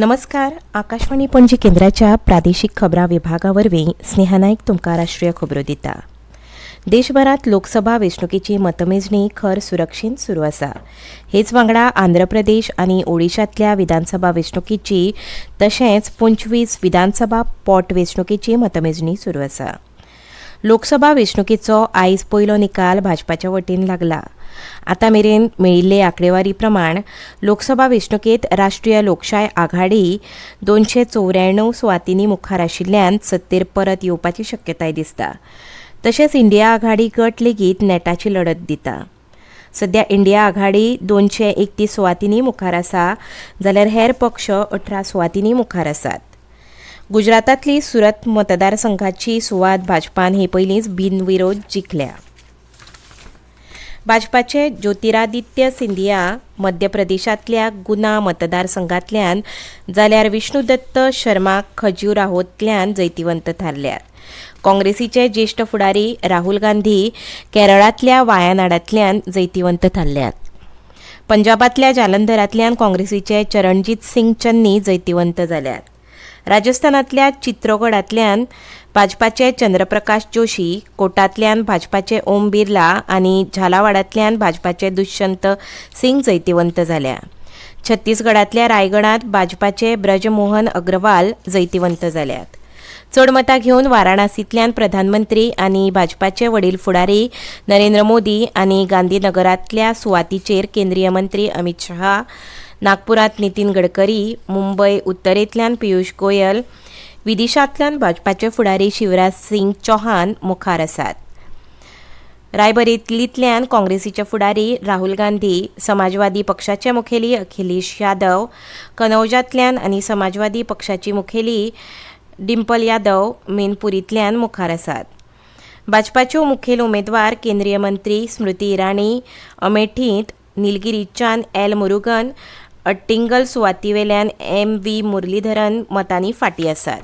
नमस्कार. आकाशवाणी पणजी केंद्राच्या प्रादेशीक खबरां विभागावरवीं स्नेहा नायक तुमकां राष्ट्रीय खबरो दिता. देशभरात लोकसभा वेंचणुकेची मतमेजणी खर सुरक्षेन सुरू आसा. हेच वांगडा आंध्र प्रदेश आनी ओडिशांतल्या विधानसभा वेंचणुकेची तशेंच 25 विधानसभा पोट वेंचणुकेची मतमेजणी सुरू आसा. लोकसभा वेंचणुकेचो आयज पयलो निकाल भाजपाच्या वतीन लागला. आतां मेरेन मेळिल्ले आंकडेवारी प्रमाण लोकसभा वेंचणुकेत राष्ट्रीय लोकशाय आघाडी 294 सुवातींनी मुखार आशिल्ल्यान सत्तेर परत येवपाची शक्यताय दिसता. तशेंच इंडिया आघाडी गट लेगीत नेटाची लडत दिता. सध्या इंडिया आघाडी 231 सुवातींनी मुखार आसा, जाल्यार हेर पक्ष 18 सुवातींनी मुखार आसात. गुजरातांतली सुरत मतदारसंघाची सुवात भाजपान हे पयलींच बिनविरोध जिखल्या. भाजपाचे ज्योतिरादित्य सिंधिया मध्य प्रदेशांतल्या गुना मतदारसंघांतल्यान जाल्यार विष्णुदत्त शर्मा खजुराहोंतल्यान जैतिवंत थारल्यात. काँग्रेसीचे ज्येष्ठ फुडारी राहुल गांधी केरळांतल्या वायानाडांतल्यान जैतिवंत थारल्यात. पंजाबांतल्या जालंधरांतल्यान काँग्रेसीचे चरणजीत सिंग चन्नी जैतिवंत जाल्यात. राजस्थानांतल्या चित्तोरगडांतल्यान भाजपाचे चंद्रप्रकाश जोशी, कोटांतल्यान भाजपाचे ओम बिर्ला आनी झालावाडांतल्यान भाजपाचे दुष्यंत सिंग जैतिवंत जाल्या. छत्तीसगडांतल्या रायगडांत भाजपाचे ब्रजमोहन अग्रवाल जैतिवंत जाल्यात. चड मतां घेवन वाराणसींतल्यान प्रधानमंत्री आनी भाजपाचे वडील फुडारी नरेंद्र मोदी आनी गांधीनगरांतल्या सुवातीचेर केंद्रीय मंत्री अमित शहा, नागपुरांत नितीन गडकरी, मुंबय उत्तरेंतल्यान पियुष गोयल, विदिशांतल्यान भाजपाचे फुडारी शिवराज सिंग चौहान मुखार आसात. रायबरेलींतल्यान काँग्रेसीचे फुडारी राहुल गांधी, समाजवादी पक्षाचे मुखेली अखिलेश यादव, कनौजांतल्यान आनी समाजवादी पक्षाची मुखेली डिंपल यादव मेनपुरींतल्यान मुखार आसात. भाजपाच्यो मुखेल उमेदवार केंद्रीय मंत्री स्मृती इराणी अमेठींत, निलगिरीच्यान एल मुरुगन, अट्टिंगल सुवातीवेल्यान MV मुरलीधरन मतांनी फाटीं आसात.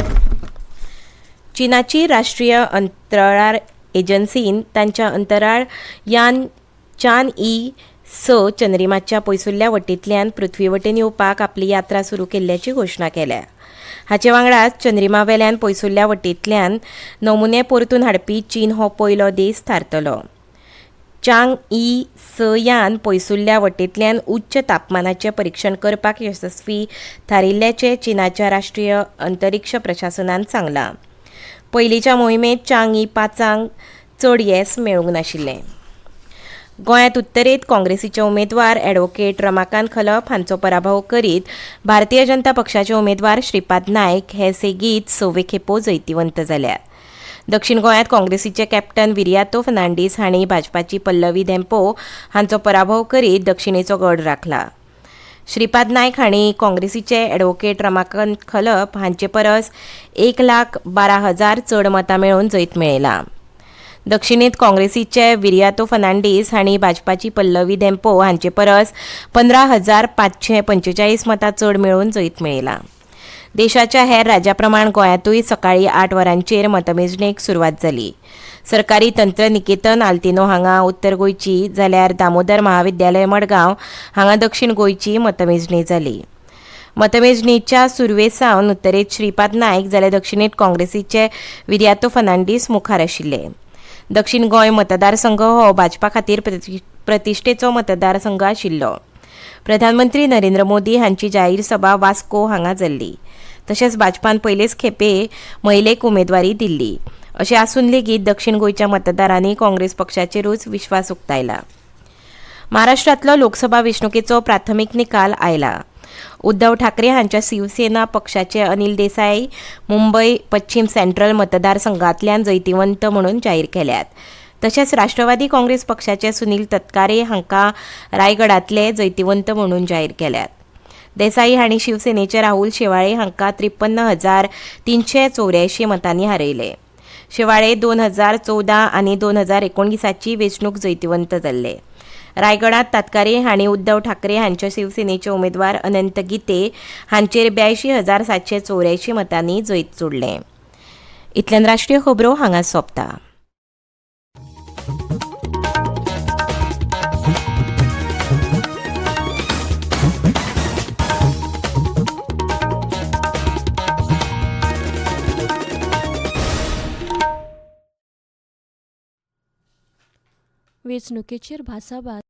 चीनाची राष्ट्रीय अंतराळ एजन्सीन तांच्या अंतराळ यान चान-ई-6 चंद्रिमाच्या पयसुल्ल्या वटेंतल्यान पृथ्वी वटेन येवपाक आपली यात्रा सुरू केल्ल्याची घोशणा केल्या. हाचे वांगडाच चंद्रिमावेल्यान पयसुल्ल्या वटेंतल्यान नमुने परतून हाडपी चीन हो पयलो देश थारतलो. चांग-ई-6 यान पयसुल्ल्या वटेंतल्यान उच्च तापमानाचें परीक्षण करपाक यशस्वी थारिल्ल्याचें चीनाच्या राष्ट्रीय अंतरिक्ष प्रशासनान सांगलां. पयलींच्या मोहिमेंत चांग-ई-5 चड येस मेळूंक नाशिल्लें. गोंयांत उत्तरेंत काँग्रेसीचे उमेदवार ॲडव्होकेट रमाकांत खलप हांचो पराभव करीत भारतीय जनता पक्षाचे उमेदवार श्रीपाद नायक हे सेगीत 6वे खेपो जैतिवंत जाल्यात. दक्षिण गोंयांत काँग्रेसीचे कॅप्टन विरियातो फर्नांडीस हांणी भाजपाची पल्लवी धेंपो हांचो पराभव करीत दक्षिणेचो गड राखला. श्रीपाद नायक हांणी काँग्रेसीचे ॲडव्होकेट रमाकांत खलप हांचे परस 1,12,000 चड मतां मेळोवन जैत मेळयलां. दक्षिणेंत काँग्रेसीचे विरियातो फर्नांडीस हांणी भाजपाची पल्लवी धेंपो हांचे परस 15,545 मतां चड मेळोवन जैत मेळयलां. देशाच्या हेर राज्यां प्रमाण गोंयांतूय सकाळीं 8 वरांचेर मतमेजणेक सुरवात जाली. सरकारी तंत्र निकेतन आल्तिनो हांगा उत्तर गोंयची, जाल्यार दामोदर महाविद्यालय मडगांव हांगा दक्षिण गोंयची मतमेजणी जाली. मतमेजणीच्या सुरवे सावन उत्तरेंत श्रीपाद नायक जाल्यार दक्षिणेंत काँग्रेसीचे विरियातो फर्नांडीस मुखार आशिल्ले. दक्षिण गोंय मतदारसंघ हो भाजपा खातीर प्रतिश्ठेचो मतदारसंघ आशिल्लो. प्रधानमंत्री नरेंद्र मोदी हांची जाहीर सभा वास्को हांगा जाल्ली. तशेंच भाजपान पयलेच खेपे महिलेक उमेदवारी दिल्ली. अशें आसून लेगीत दक्षिण गोंयच्या मतदारांनी काँग्रेस पक्षाचेरूच विश्वास उक्तायला. महाराष्ट्रांतलो लोकसभा वेंचणुकेचो प्राथमीक निकाल आयला. उद्धव ठाकरे हांच्या शिवसेना पक्षाचे अनिल देसाई मुंबय पश्चिम सेंट्रल मतदारसंघांतल्यान जैतिवंत म्हणून जाहीर केल्यात. तशेंच राष्ट्रवादी काँग्रेस पक्षाचे सुनील तत्कारे हांकां रायगडांतले जैतिवंत म्हणून जाहीर केल्यात. देसाई हांणी शिवसेनेचे राहुल शेवाळे हांकां 53,384 मतांनी हारयले. शेवाळे 2014 आनी 2019ची वेंचणूक जैतिवंत जाल्ले. रायगडांत तत्कारे हांणी उद्धव ठाकरे हांच्या शिवसेनेचे उमेदवार अनंत गीते हांचेर 82,784 मतांनी जैत जोडलें. इतल्यान राष्ट्रीय खबरो हांगा सोंपता. वेंचणुकेचेर भासाभास